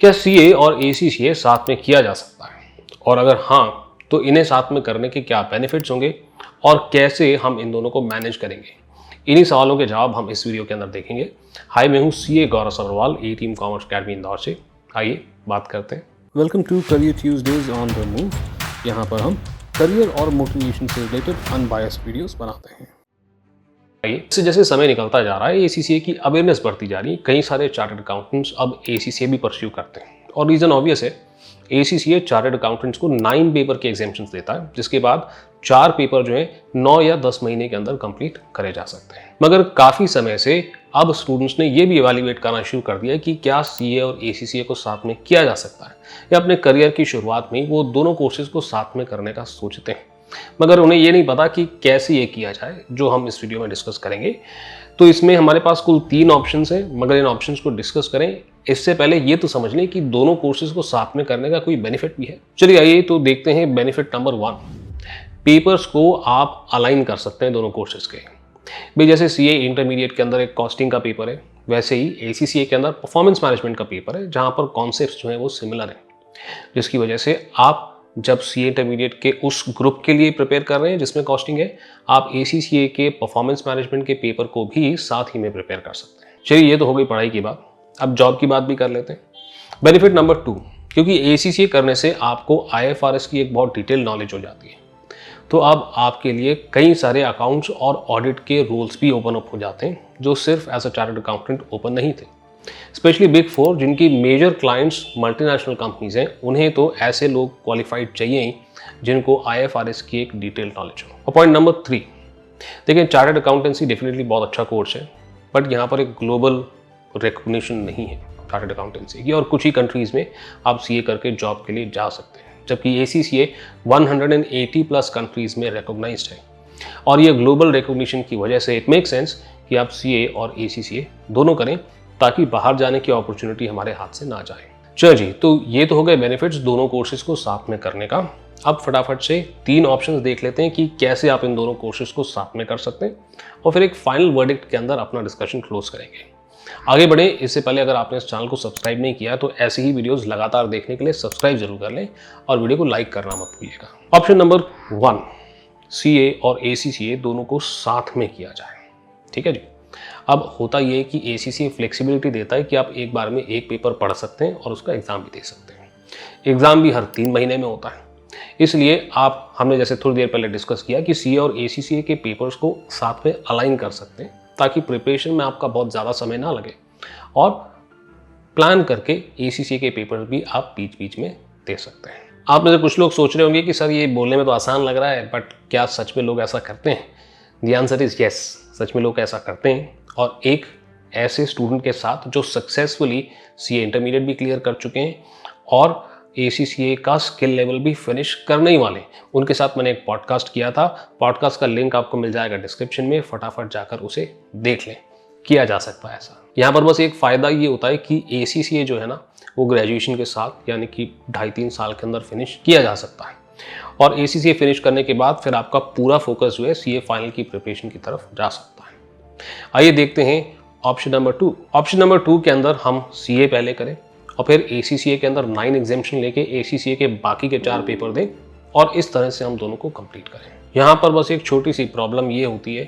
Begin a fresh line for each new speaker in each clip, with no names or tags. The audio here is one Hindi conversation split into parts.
क्या सीए और एसीसीए साथ में किया जा सकता है, और अगर हाँ तो इन्हें साथ में करने के क्या बेनिफिट्स होंगे और कैसे हम इन दोनों को मैनेज करेंगे। इन्हीं सवालों के जवाब हम इस वीडियो के अंदर देखेंगे। हाय, मैं हूँ CA Gaurav Sabharwal, a team commerce academy Indore से। आइए बात करते हैं। Welcome to career Tuesdays on the move. यहाँ पर हम करियर और मोटिवेशन से रिलेटेड अनबायस्ड वीडियोस बनाते हैं। इससे जैसे समय निकलता जा रहा है, एसीसीए की अवेयरनेस बढ़ती जा रही है। कई सारे चार्टर्ड अकाउंटेंट्स अब एसीसीए भी परस्यू करते हैं और रीजन ऑब्वियस है। एसीसीए चार्टर्ड अकाउंटेंट्स को 9 पेपर के एग्जामिशंस देता है, जिसके बाद 4 पेपर जो है 9 या 10 महीने के अंदर कंप्लीट करे जा सकते हैं। मगर काफी समय से अब स्टूडेंट्स ने ये भी इवैल्यूएट करना शुरू कर दिया कि क्या सीए और एसीसीए को साथ में किया जा सकता है, या अपने करियर की शुरुआत में वो दोनों कोर्सेज को साथ में करने का सोचते हैं, मगर उन्हें ये नहीं पता कि कैसे ये किया जाए, जो हम इस वीडियो में डिस्कस करेंगे। तो इसमें हमारे पास कुल 3 ऑप्शंस हैं, मगर इन ऑप्शंस को डिस्कस करें इससे पहले ये तो समझ लें कि दोनों कोर्सेज को साथ में करने का कोई बेनिफिट भी है। चलिए आइए तो देखते हैं बेनिफिट नंबर 1। पेपर्स को आप अलाइन कर सकते हैं दोनों कोर्सेज के। भाई जैसे सीए इंटरमीडिएट के अंदर एक कॉस्टिंग का पेपर है, वैसे ही एसीसीए के अंदर परफॉर्मेंस मैनेजमेंट का पेपर है, जहां पर कॉन्सेप्ट्स जो है वो सिमिलर है, जिसकी वजह से आप जब सीए इंटरमीडिएट के उस ग्रुप के लिए प्रिपेयर कर रहे हैं जिसमें कॉस्टिंग है, आप एसीसीए के परफॉर्मेंस मैनेजमेंट के पेपर को भी साथ ही में प्रिपेयर कर सकते हैं। चलिए ये तो हो गई पढ़ाई की बात, अब जॉब की बात भी कर लेते हैं। बेनिफिट नंबर 2, क्योंकि एसीसीए करने से आपको आईएफआरएस की एक बहुत डिटेल नॉलेज हो जाती है, तो अब आपके लिए कई सारे अकाउंट्स और ऑडिट के रूल्स भी ओपन अप हो जाते हैं, जो सिर्फ as a chartered accountant open नहीं थे। स्पेशली बिग 4 जिनकी मेजर क्लाइंट्स मल्टीनेशनल कंपनीज हैं, उन्हें तो ऐसे लोग क्वालिफाइड चाहिए ही जिनको आईएफआरएस की एक डिटेल नॉलेज हो। और पॉइंट नंबर 3, देखिए चार्टर्ड अकाउंटेंसी डेफिनेटली बहुत अच्छा कोर्स है, बट यहाँ पर एक ग्लोबल रिकॉग्निशन नहीं है चार्टर्ड अकाउंटेंसी की, और कुछ ही कंट्रीज में आप सीए करके जॉब के लिए जा सकते हैं, जबकि एसीसीए 180 प्लस कंट्रीज में रिकॉग्नाइज्ड है। और ये ग्लोबल रिकॉग्निशन की वजह से इट मेक सेंस कि आप सीए और एसीसीए दोनों करें, ताकि बाहर जाने की अपॉर्चुनिटी हमारे हाथ से ना जाए। चलो जी, तो ये तो हो गए बेनिफिट्स दोनों कोर्सेज को साथ में करने का। अब फटाफट से 3 ऑप्शंस देख लेते हैं कि कैसे आप इन दोनों कोर्सेज को साथ में कर सकते हैं, और फिर एक फाइनल वर्डिक्ट के अंदर अपना डिस्कशन क्लोज करेंगे। आगे बढ़े इससे पहले अगर आपने इस चैनल को सब्सक्राइब नहीं किया तो ऐसे ही वीडियोस लगातार देखने के लिए सब्सक्राइब जरूर कर लें, और वीडियो को लाइक करना मत भूलिएगा। ऑप्शन नंबर 1, सीए और एसीसीए दोनों को साथ में किया जाए। ठीक है जी। अब होता ये कि एसीसीए फ्लेक्सिबिलिटी देता है कि आप एक बार में एक पेपर पढ़ सकते हैं और उसका एग्जाम भी दे सकते हैं। एग्जाम भी हर 3 महीने में होता है, इसलिए हमने जैसे थोड़ी देर पहले डिस्कस किया कि सीए और एसीसीए के पेपर्स को साथ में अलाइन कर सकते हैं, ताकि प्रिपरेशन में आपका बहुत ज़्यादा समय ना लगे, और प्लान करके एसीसीए के पेपर्स भी आप बीच बीच में दे सकते हैं। आप में से कुछ लोग सोच रहे होंगे कि सर ये बोलने में तो आसान लग रहा है, बट क्या सच में लोग ऐसा करते हैं? द आंसर इज यस, सच में लोग ऐसा करते हैं। और एक ऐसे स्टूडेंट के साथ जो सक्सेसफुली सीए इंटरमीडिएट भी क्लियर कर चुके हैं और एसीसीए का स्किल लेवल भी फिनिश करने ही वाले, उनके साथ मैंने एक पॉडकास्ट किया था। पॉडकास्ट का लिंक आपको मिल जाएगा डिस्क्रिप्शन में, फटाफट जाकर उसे देख लें। किया जा सकता है ऐसा। यहाँ पर बस एक फ़ायदा ये होता है कि एसीसीए जो है ना, वो ग्रेजुएशन के साथ यानी कि 2.5-3 साल के अंदर फिनिश किया जा सकता है, और एसीसीए फिनिश करने के बाद फिर आपका पूरा फोकस जो है सीए फाइनल की प्रिपरेशन की तरफ जा सकता है। आइए देखते हैं ऑप्शन नंबर 2। ऑप्शन नंबर 2 के अंदर हम सीए पहले करें और फिर एसीसीए के अंदर 9 एग्जामिशन लेके एसीसीए के बाकी के 4 पेपर दें, और इस तरह से हम दोनों को कंप्लीट करें। यहाँ पर बस एक छोटी सी प्रॉब्लम ये होती है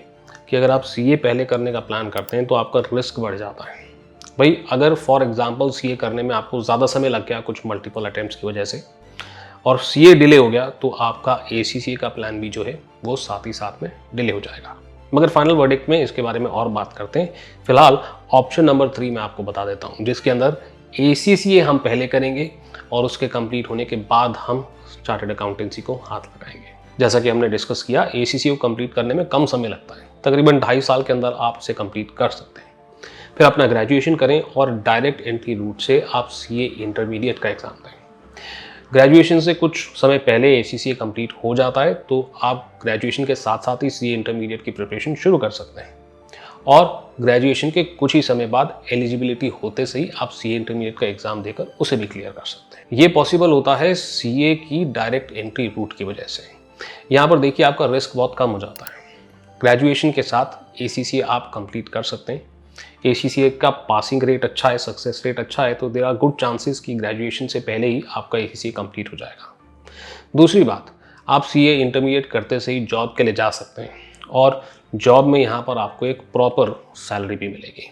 कि अगर आप सीए पहले करने का प्लान करते हैं तो आपका रिस्क बढ़ जाता है। भाई अगर फॉर एग्जाम्पल सीए करने में आपको ज़्यादा समय लग गया कुछ मल्टीपल अटेम्प्ट्स की वजह से, और सीए डिले हो गया, तो आपका एसीसीए का प्लान भी जो है वो साथ ही साथ में डिले हो जाएगा। मगर फाइनल वर्डिक्ट में इसके बारे में और बात करते हैं। फिलहाल ऑप्शन नंबर 3 मैं आपको बता देता हूँ, जिसके अंदर एसीसीए हम पहले करेंगे और उसके कंप्लीट होने के बाद हम चार्टर्ड अकाउंटेंसी को हाथ लगाएंगे। जैसा कि हमने डिस्कस किया, एसीसीए को कंप्लीट करने में कम समय लगता है, तकरीबन 2.5 साल के अंदर आप इसे कंप्लीट कर सकते हैं। फिर अपना ग्रेजुएशन करें और डायरेक्ट एंट्री रूट से आप सीए इंटरमीडिएट का एग्जाम दें। ग्रेजुएशन से कुछ समय पहले एसीसीए कंप्लीट हो जाता है, तो आप ग्रेजुएशन के साथ साथ ही सीए इंटरमीडिएट की प्रिपरेशन शुरू कर सकते हैं, और ग्रेजुएशन के कुछ ही समय बाद एलिजिबिलिटी होते से ही आप सीए इंटरमीडिएट का एग्जाम देकर उसे भी क्लियर कर सकते हैं। ये पॉसिबल होता है सीए की डायरेक्ट एंट्री रूट की वजह से। यहाँ पर देखिए आपका रिस्क बहुत कम हो जाता है। ग्रेजुएशन के साथ एसीसीए आप कंप्लीट कर सकते हैं, ACCA का पासिंग रेट अच्छा है, सक्सेस रेट अच्छा है, तो देयर आर गुड चांसेस कि ग्रेजुएशन से पहले ही आपका ACCA कंप्लीट हो जाएगा। दूसरी बात, आप CA इंटरमीडिएट करते से ही जॉब के लिए जा सकते हैं और जॉब में यहाँ पर आपको एक प्रॉपर सैलरी भी मिलेगी।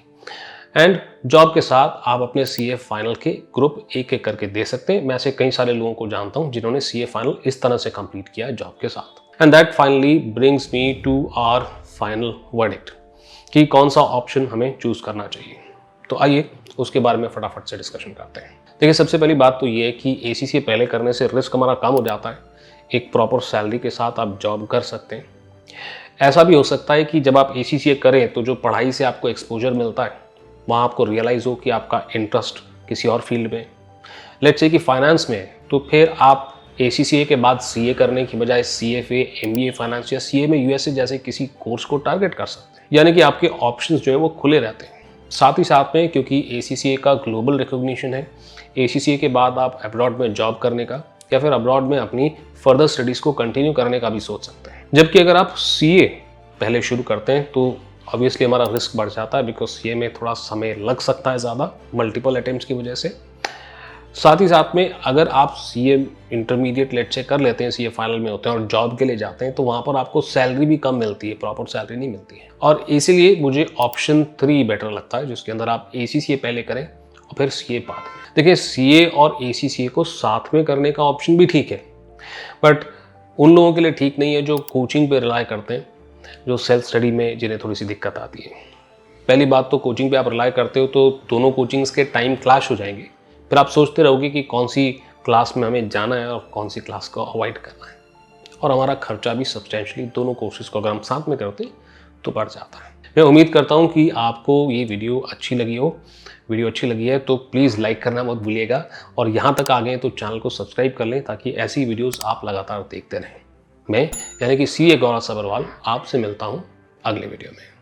एंड जॉब के साथ आप अपने CA फाइनल के ग्रुप एक एक करके दे सकते हैं। मैं ऐसे कई सारे लोगों को जानता हूँ जिन्होंने CA फाइनल इस तरह से कंप्लीट किया है जॉब के साथ। And that finally brings me to our final verdict कि कौन सा ऑप्शन हमें चूज करना चाहिए। तो आइए उसके बारे में फटाफट से डिस्कशन करते हैं। देखिए, सबसे पहली बात तो ये है कि ACCA पहले करने से रिस्क हमारा कम हो जाता है। एक प्रॉपर सैलरी के साथ आप जॉब कर सकते हैं। ऐसा भी हो सकता है कि जब आप ACCA करें तो जो पढ़ाई से आपको एक्सपोजर मिलता है वहाँ आपको रियलाइज़ हो कि आपका इंटरेस्ट किसी और फील्ड में, लेट्स से कि फाइनेंस में है, तो फिर आप ACCA के बाद CA करने की बजाय CFA, MBA फाइनेंस या CA में USA जैसे किसी कोर्स को टारगेट कर सकते हैं। यानी कि आपके ऑप्शंस जो है वो खुले रहते हैं। साथ ही साथ में क्योंकि ACCA का ग्लोबल रिकॉग्निशन है, ACCA के बाद आप अब्रॉड में जॉब करने का या फिर अब्रॉड में अपनी फर्दर स्टडीज़ को कंटिन्यू करने का भी सोच सकते हैं। जबकि अगर आप CA पहले शुरू करते हैं तो ऑब्वियसली हमारा रिस्क बढ़ जाता है, बिकॉज CA में थोड़ा समय लग सकता है ज़्यादा मल्टीपल अटेम्प्ट्स की वजह से। साथ ही साथ में अगर आप CA इंटरमीडिएट लेट से कर लेते हैं, CA फाइनल में होते हैं और जॉब के लिए जाते हैं तो वहाँ पर आपको सैलरी भी कम मिलती है, प्रॉपर सैलरी नहीं मिलती है। और इसीलिए मुझे ऑप्शन 3 बेटर लगता है, जिसके अंदर आप ACCA पहले करें और फिर CA बाद में। देखिए, CA और ACCA को साथ में करने का ऑप्शन भी ठीक है, बट उन लोगों के लिए ठीक नहीं है जो कोचिंग पे रिलाई करते हैं, जो सेल्फ स्टडी में जिन्हें थोड़ी सी दिक्कत आती है। पहली बात तो कोचिंग पे आप रिलाई करते हो तो दोनों कोचिंग्स के टाइम क्लैश हो जाएंगे। फिर आप सोचते रहोगे कि कौन सी क्लास में हमें जाना है और कौन सी क्लास को अवॉइड करना है, और हमारा खर्चा भी सब्सटेंशली दोनों कोर्सेज को अगर हम साथ में करते तो बढ़ जाता है। मैं उम्मीद करता हूँ कि आपको ये वीडियो अच्छी लगी हो। वीडियो अच्छी लगी है तो प्लीज़ लाइक करना मत भूलिएगा, और यहाँ तक आ गए तो चैनल को सब्सक्राइब कर लें ताकि ऐसी वीडियोस आप लगातार देखते रहें। मैं यानी कि CA गौरव सब्रवाल आपसे मिलता हूँ अगले वीडियो में।